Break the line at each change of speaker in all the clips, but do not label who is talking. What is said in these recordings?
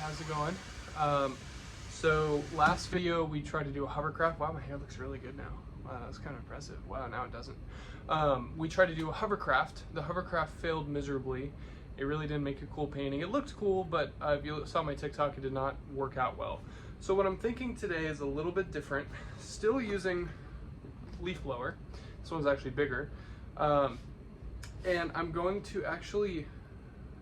how's it going? So last video we tried to do a hovercraft. Wow, my hair looks really good now. Wow, that's kind of impressive. Wow, now it doesn't. We tried to do a hovercraft. The hovercraft failed miserably. It really didn't make a cool painting. It looked cool, but if you saw my TikTok, it did not work out well. So what I'm thinking today is a little bit different. Still using leaf blower. This one's actually bigger. And I'm going to actually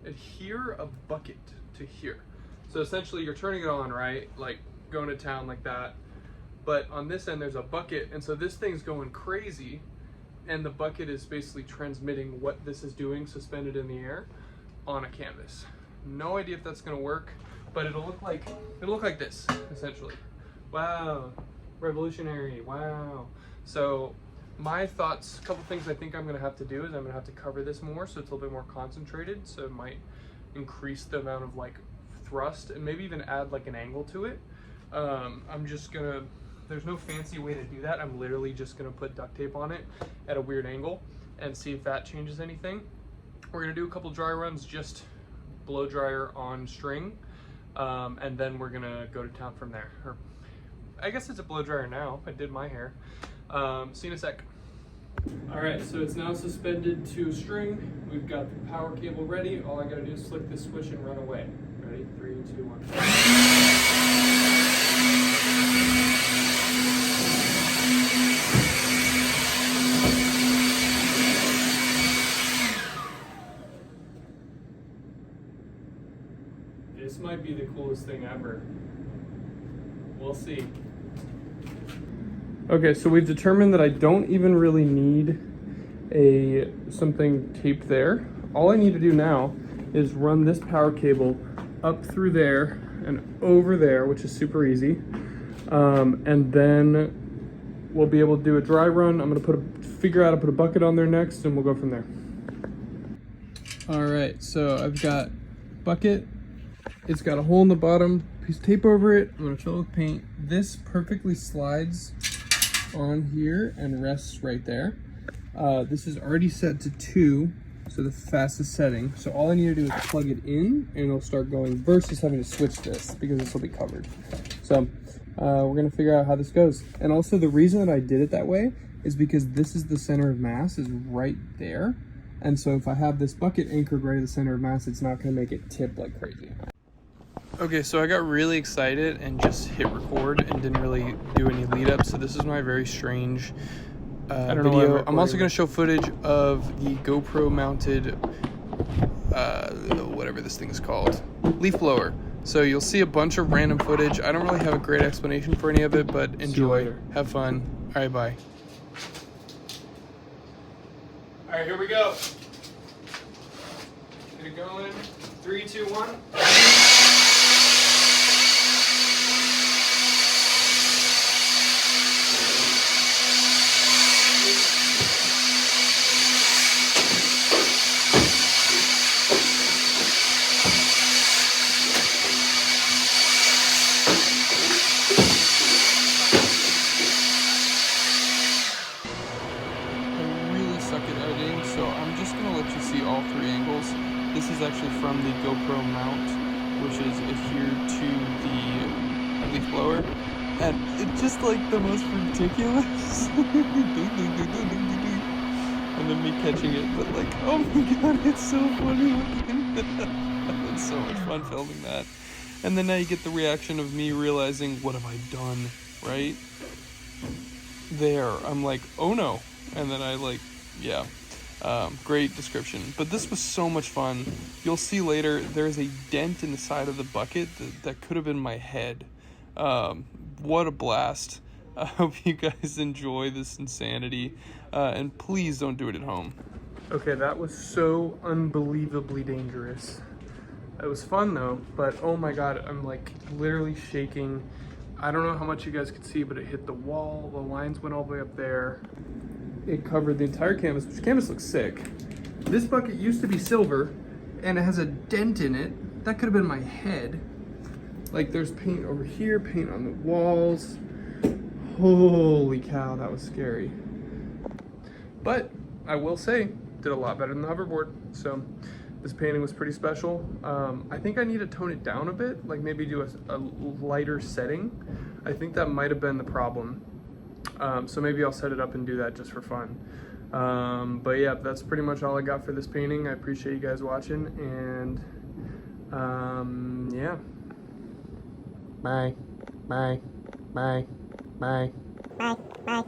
adhere a bucket to here. So essentially you're turning it on, right? Like going to town like that. But on this end there's a bucket, and so this thing's going crazy, and the bucket is basically transmitting what this is doing suspended in the air on a canvas. No idea if that's gonna work, but it'll look like this, essentially. Wow, revolutionary, wow. So my thoughts, a couple things I think I'm gonna have to do is I'm gonna have to cover this more so it's a little bit more concentrated, so it might increase the amount of like thrust and maybe even add like an angle to it. I'm just gonna, there's no fancy way to do that. I'm literally just gonna put duct tape on it at a weird angle and see if that changes anything. We're gonna do a couple dry runs, just blow dryer on string, and then we're gonna go to town from there. Or I guess it's a blow dryer now. I did my hair. See you in a sec. All right, so it's now suspended to string. We've got the power cable ready. All I gotta do is flick this switch and run away. Ready? 3, 2, 1. This might be the coolest thing ever. We'll see. Okay, so we've determined that I don't even really need something taped there. All I need to do now is run this power cable up through there and over there, which is super easy. And then we'll be able to do a dry run. I'm gonna figure out how to put a bucket on there next, and we'll go from there. All right, so I've got bucket. It's got a hole in the bottom, piece of tape over it. I'm gonna fill it with paint. This perfectly slides on here and rests right there. This is already set to 2, so the fastest setting. So all I need to do is plug it in and it'll start going versus having to switch this because this will be covered. So we're gonna figure out how this goes. And also the reason that I did it that way is because this is the center of mass is right there. And so if I have this bucket anchored right at the center of mass, it's not gonna make it tip like crazy. Okay, so I got really excited and just hit record and didn't really do any lead up. So this is my very strange video. I'm also going to show footage of the GoPro mounted, whatever this thing is called, leaf blower. So you'll see a bunch of random footage. I don't really have a great explanation for any of it, but enjoy, have fun. All right, bye. All right, here we go. Get it going. 3, 2, 1. So I'm just going to let you see all 3 angles. This is actually from the GoPro mount, which is adhered to the leaf blower. And it's just like the most ridiculous. And then me catching it, but like, oh my god, it's so funny looking. It's so much fun filming that. And then now you get the reaction of me realizing, what have I done, right? There, I'm like, oh no. And then I like, yeah. Great description, but this was so much fun. You'll see later there's a dent in the side of the bucket that could have been my head. What a blast. I hope you guys enjoy this insanity, and please don't do it at home. Okay, that was so unbelievably dangerous. It was fun though, but oh my god, I'm like literally shaking. I don't know how much you guys could see, but it hit the wall, the lines went all the way up there. It covered the entire canvas, which canvas looks sick. This bucket used to be silver, and it has a dent in it. That could have been my head. Like there's paint over here, paint on the walls. Holy cow, that was scary. But I will say, did a lot better than the hoverboard. So This painting was pretty special. I think I need to tone it down a bit, like maybe do a lighter setting. I think that might have been the problem. So maybe I'll set it up and do that just for fun. But yeah, that's pretty much all I got for this painting. I appreciate you guys watching, and yeah. Bye. Bye. Bye. Bye.
Bye. Bye.